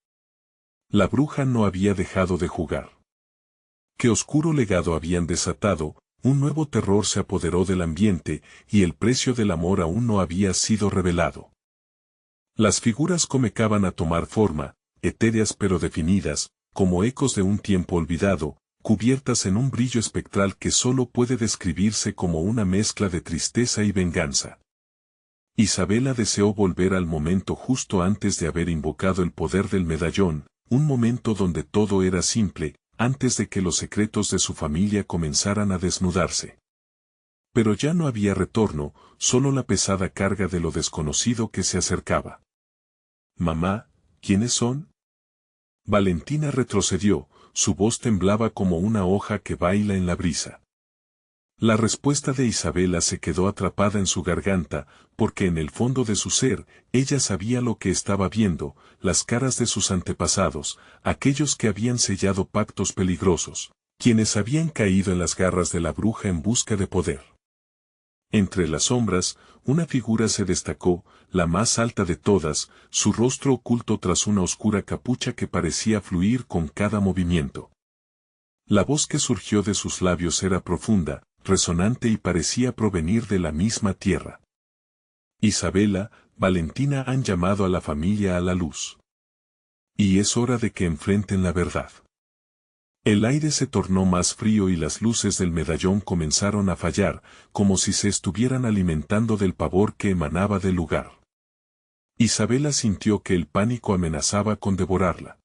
La bruja no había dejado de jugar. ¿Qué oscuro legado habían desatado? Un nuevo terror se apoderó del ambiente, y el precio del amor aún no había sido revelado. Las figuras comenzaban a tomar forma, etéreas pero definidas, como ecos de un tiempo olvidado, cubiertas en un brillo espectral que solo puede describirse como una mezcla de tristeza y venganza. Isabela deseó volver al momento justo antes de haber invocado el poder del medallón, un momento donde todo era simple, antes de que los secretos de su familia comenzaran a desnudarse. Pero ya no había retorno, solo la pesada carga de lo desconocido que se acercaba. «Mamá, ¿quiénes son?» Valentina retrocedió, su voz temblaba como una hoja que baila en la brisa. La respuesta de Isabela se quedó atrapada en su garganta, porque en el fondo de su ser, ella sabía lo que estaba viendo, las caras de sus antepasados, aquellos que habían sellado pactos peligrosos, quienes habían caído en las garras de la bruja en busca de poder. Entre las sombras, una figura se destacó, la más alta de todas, su rostro oculto tras una oscura capucha que parecía fluir con cada movimiento. La voz que surgió de sus labios era profunda, resonante y parecía provenir de la misma tierra. Isabela, Valentina han llamado a la familia a la luz. Y es hora de que enfrenten la verdad. El aire se tornó más frío y las luces del medallón comenzaron a fallar, como si se estuvieran alimentando del pavor que emanaba del lugar. Isabela sintió que el pánico amenazaba con devorarla.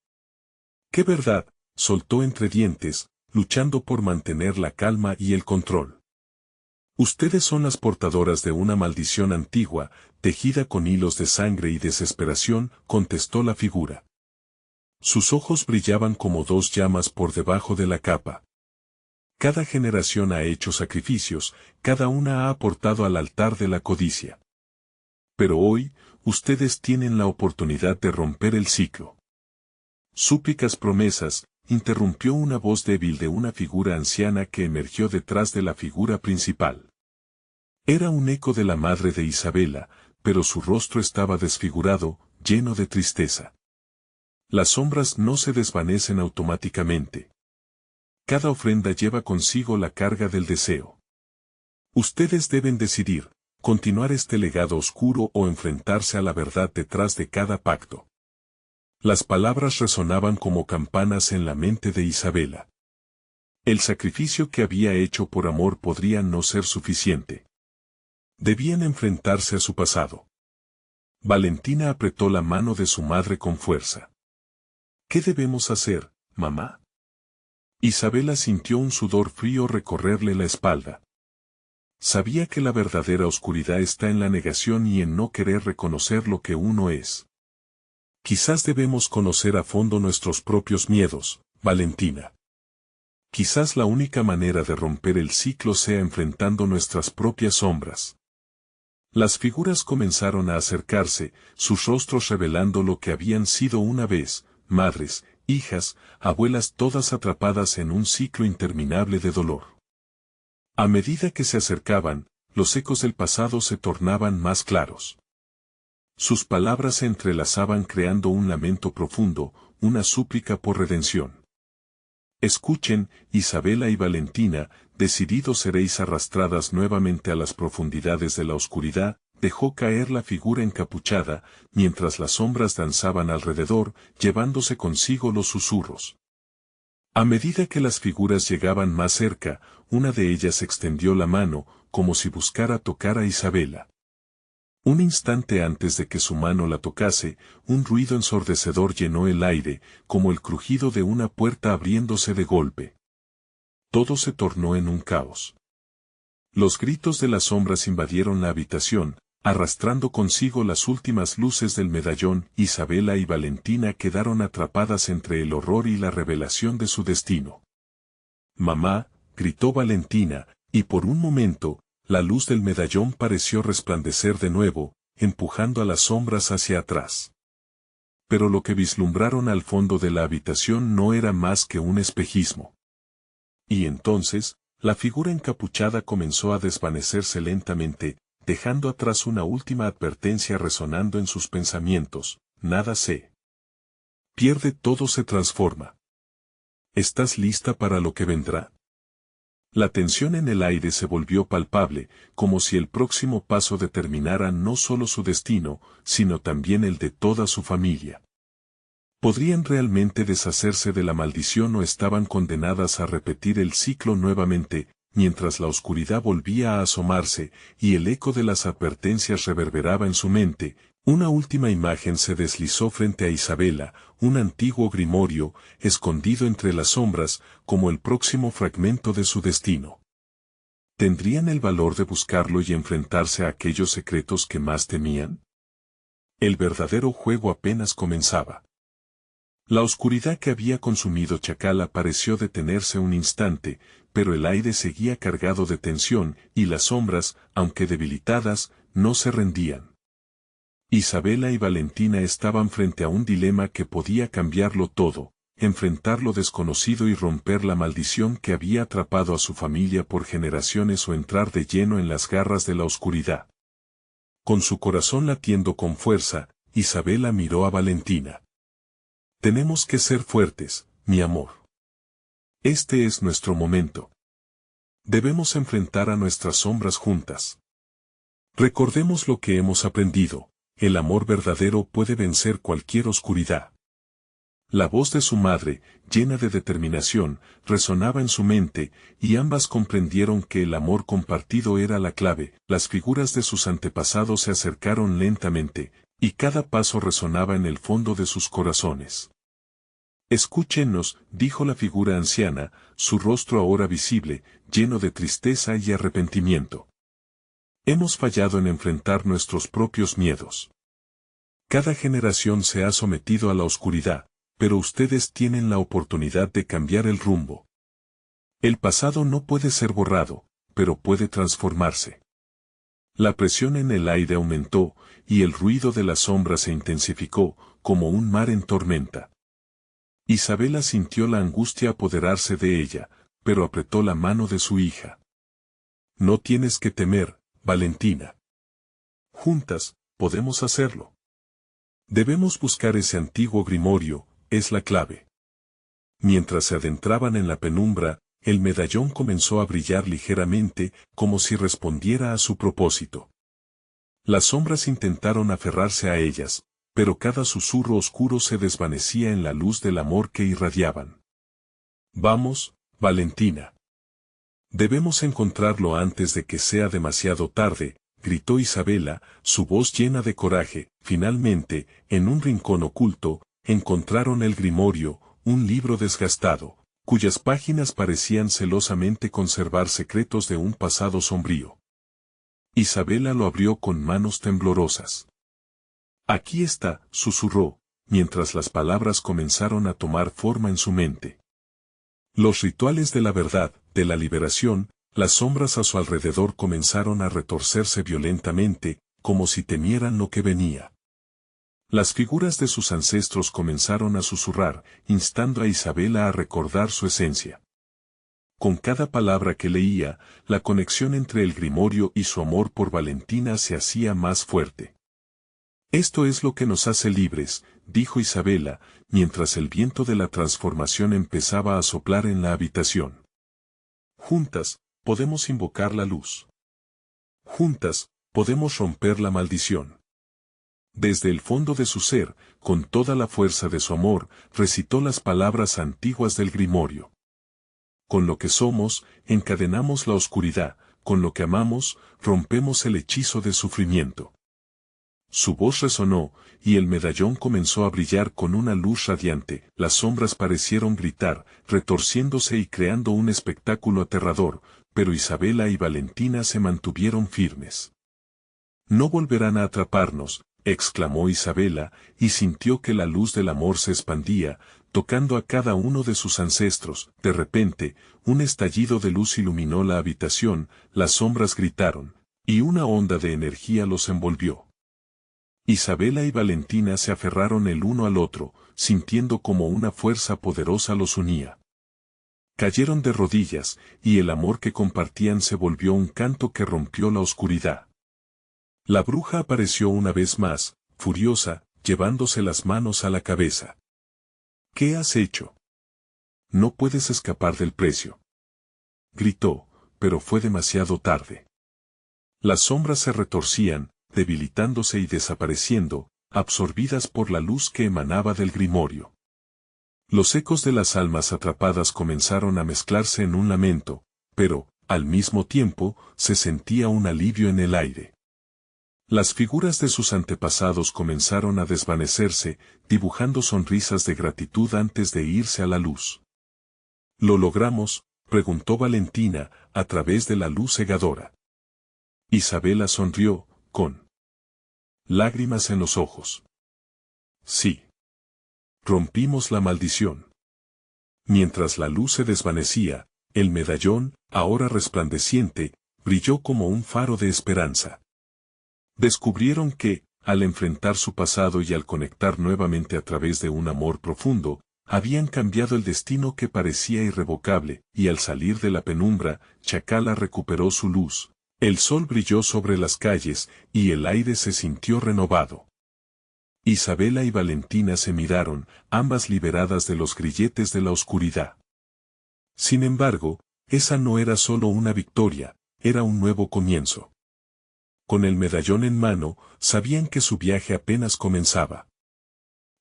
«¿Qué verdad?», soltó entre dientes, luchando por mantener la calma y el control. «Ustedes son las portadoras de una maldición antigua, tejida con hilos de sangre y desesperación», contestó la figura. Sus ojos brillaban como dos llamas por debajo de la capa. «Cada generación ha hecho sacrificios, cada una ha aportado al altar de la codicia. Pero hoy, ustedes tienen la oportunidad de romper el ciclo». «Súplicas, promesas», interrumpió una voz débil de una figura anciana que emergió detrás de la figura principal. Era un eco de la madre de Isabela, pero su rostro estaba desfigurado, lleno de tristeza. Las sombras no se desvanecen automáticamente. Cada ofrenda lleva consigo la carga del deseo. Ustedes deben decidir, continuar este legado oscuro o enfrentarse a la verdad detrás de cada pacto. Las palabras resonaban como campanas en la mente de Isabela. El sacrificio que había hecho por amor podría no ser suficiente. Debían enfrentarse a su pasado. Valentina apretó la mano de su madre con fuerza. «¿Qué debemos hacer, mamá?» Isabela sintió un sudor frío recorrerle la espalda. Sabía que la verdadera oscuridad está en la negación y en no querer reconocer lo que uno es. «Quizás debemos conocer a fondo nuestros propios miedos, Valentina. Quizás la única manera de romper el ciclo sea enfrentando nuestras propias sombras». Las figuras comenzaron a acercarse, sus rostros revelando lo que habían sido una vez, madres, hijas, abuelas, todas atrapadas en un ciclo interminable de dolor. A medida que se acercaban, los ecos del pasado se tornaban más claros. Sus palabras se entrelazaban creando un lamento profundo, una súplica por redención. «Escuchen, Isabela y Valentina, decididos seréis arrastradas nuevamente a las profundidades de la oscuridad», dejó caer la figura encapuchada, mientras las sombras danzaban alrededor, llevándose consigo los susurros. A medida que las figuras llegaban más cerca, una de ellas extendió la mano, como si buscara tocar a Isabela. Un instante antes de que su mano la tocase, un ruido ensordecedor llenó el aire, como el crujido de una puerta abriéndose de golpe. Todo se tornó en un caos. Los gritos de las sombras invadieron la habitación, arrastrando consigo las últimas luces del medallón. Isabela y Valentina quedaron atrapadas entre el horror y la revelación de su destino. «Mamá», gritó Valentina, y por un momento, la luz del medallón pareció resplandecer de nuevo, empujando a las sombras hacia atrás. Pero lo que vislumbraron al fondo de la habitación no era más que un espejismo. Y entonces, la figura encapuchada comenzó a desvanecerse lentamente, dejando atrás una última advertencia resonando en sus pensamientos: nada se pierde, todo se transforma. ¿Estás lista para lo que vendrá? La tensión en el aire se volvió palpable, como si el próximo paso determinara no solo su destino, sino también el de toda su familia. ¿Podrían realmente deshacerse de la maldición o estaban condenadas a repetir el ciclo nuevamente, mientras la oscuridad volvía a asomarse y el eco de las advertencias reverberaba en su mente? Una última imagen se deslizó frente a Isabela, un antiguo grimorio, escondido entre las sombras, como el próximo fragmento de su destino. ¿Tendrían el valor de buscarlo y enfrentarse a aquellos secretos que más temían? El verdadero juego apenas comenzaba. La oscuridad que había consumido Chacala pareció detenerse un instante, pero el aire seguía cargado de tensión y las sombras, aunque debilitadas, no se rendían. Isabela y Valentina estaban frente a un dilema que podía cambiarlo todo: enfrentar lo desconocido y romper la maldición que había atrapado a su familia por generaciones, o entrar de lleno en las garras de la oscuridad. Con su corazón latiendo con fuerza, Isabela miró a Valentina. Tenemos que ser fuertes, mi amor. Este es nuestro momento. Debemos enfrentar a nuestras sombras juntas. Recordemos lo que hemos aprendido: el amor verdadero puede vencer cualquier oscuridad. La voz de su madre, llena de determinación, resonaba en su mente, y ambas comprendieron que el amor compartido era la clave. Las figuras de sus antepasados se acercaron lentamente, y cada paso resonaba en el fondo de sus corazones. Escúchenos, dijo la figura anciana, su rostro ahora visible, lleno de tristeza y arrepentimiento. Hemos fallado en enfrentar nuestros propios miedos. Cada generación se ha sometido a la oscuridad, pero ustedes tienen la oportunidad de cambiar el rumbo. El pasado no puede ser borrado, pero puede transformarse. La presión en el aire aumentó, y el ruido de la sombra se intensificó, como un mar en tormenta. Isabela sintió la angustia apoderarse de ella, pero apretó la mano de su hija. No tienes que temer, Valentina. Juntas, podemos hacerlo. Debemos buscar ese antiguo grimorio, es la clave. Mientras se adentraban en la penumbra, el medallón comenzó a brillar ligeramente, como si respondiera a su propósito. Las sombras intentaron aferrarse a ellas, pero cada susurro oscuro se desvanecía en la luz del amor que irradiaban. Vamos, Valentina. Debemos encontrarlo antes de que sea demasiado tarde, gritó Isabela, su voz llena de coraje. Finalmente, en un rincón oculto, encontraron el grimorio, un libro desgastado, cuyas páginas parecían celosamente conservar secretos de un pasado sombrío. Isabela lo abrió con manos temblorosas. Aquí está, susurró, mientras las palabras comenzaron a tomar forma en su mente. Los rituales de la verdad, de la liberación. Las sombras a su alrededor comenzaron a retorcerse violentamente, como si temieran lo que venía. Las figuras de sus ancestros comenzaron a susurrar, instando a Isabela a recordar su esencia. Con cada palabra que leía, la conexión entre el grimorio y su amor por Valentina se hacía más fuerte. Esto es lo que nos hace libres, dijo Isabela, mientras el viento de la transformación empezaba a soplar en la habitación. Juntas, podemos invocar la luz. Juntas, podemos romper la maldición. Desde el fondo de su ser, con toda la fuerza de su amor, recitó las palabras antiguas del grimorio. Con lo que somos, encadenamos la oscuridad, con lo que amamos, rompemos el hechizo de sufrimiento. Su voz resonó, y el medallón comenzó a brillar con una luz radiante. Las sombras parecieron gritar, retorciéndose y creando un espectáculo aterrador, pero Isabela y Valentina se mantuvieron firmes. No volverán a atraparnos, exclamó Isabela, y sintió que la luz del amor se expandía, tocando a cada uno de sus ancestros. De repente, un estallido de luz iluminó la habitación, las sombras gritaron, y una onda de energía los envolvió. Isabela y Valentina se aferraron el uno al otro, sintiendo como una fuerza poderosa los unía. Cayeron de rodillas, y el amor que compartían se volvió un canto que rompió la oscuridad. La bruja apareció una vez más, furiosa, llevándose las manos a la cabeza. ¿Qué has hecho? No puedes escapar del precio. Gritó, pero fue demasiado tarde. Las sombras se retorcían, debilitándose y desapareciendo, absorbidas por la luz que emanaba del grimorio. Los ecos de las almas atrapadas comenzaron a mezclarse en un lamento, pero, al mismo tiempo, se sentía un alivio en el aire. Las figuras de sus antepasados comenzaron a desvanecerse, dibujando sonrisas de gratitud antes de irse a la luz. ¿Lo logramos?, preguntó Valentina, a través de la luz cegadora. Isabela sonrió, con lágrimas en los ojos. Sí. Rompimos la maldición. Mientras la luz se desvanecía, el medallón, ahora resplandeciente, brilló como un faro de esperanza. Descubrieron que, al enfrentar su pasado y al conectar nuevamente a través de un amor profundo, habían cambiado el destino que parecía irrevocable, y al salir de la penumbra, Chacala recuperó su luz. El sol brilló sobre las calles, y el aire se sintió renovado. Isabela y Valentina se miraron, ambas liberadas de los grilletes de la oscuridad. Sin embargo, esa no era solo una victoria, era un nuevo comienzo. Con el medallón en mano, sabían que su viaje apenas comenzaba.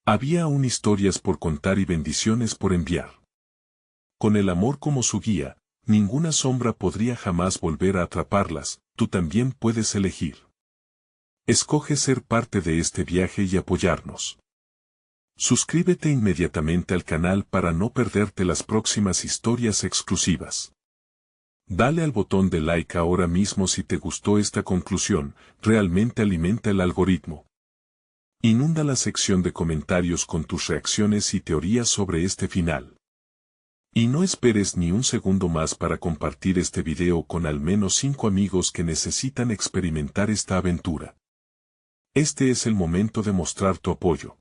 Había aún historias por contar y bendiciones por enviar. Con el amor como su guía, ninguna sombra podría jamás volver a atraparlas. Tú también puedes elegir. Escoge ser parte de este viaje y apoyarnos. Suscríbete inmediatamente al canal para no perderte las próximas historias exclusivas. Dale al botón de like ahora mismo si te gustó esta conclusión, realmente alimenta el algoritmo. Inunda la sección de comentarios con tus reacciones y teorías sobre este final. Y no esperes ni un segundo más para compartir este video con al menos 5 amigos que necesitan experimentar esta aventura. Este es el momento de mostrar tu apoyo.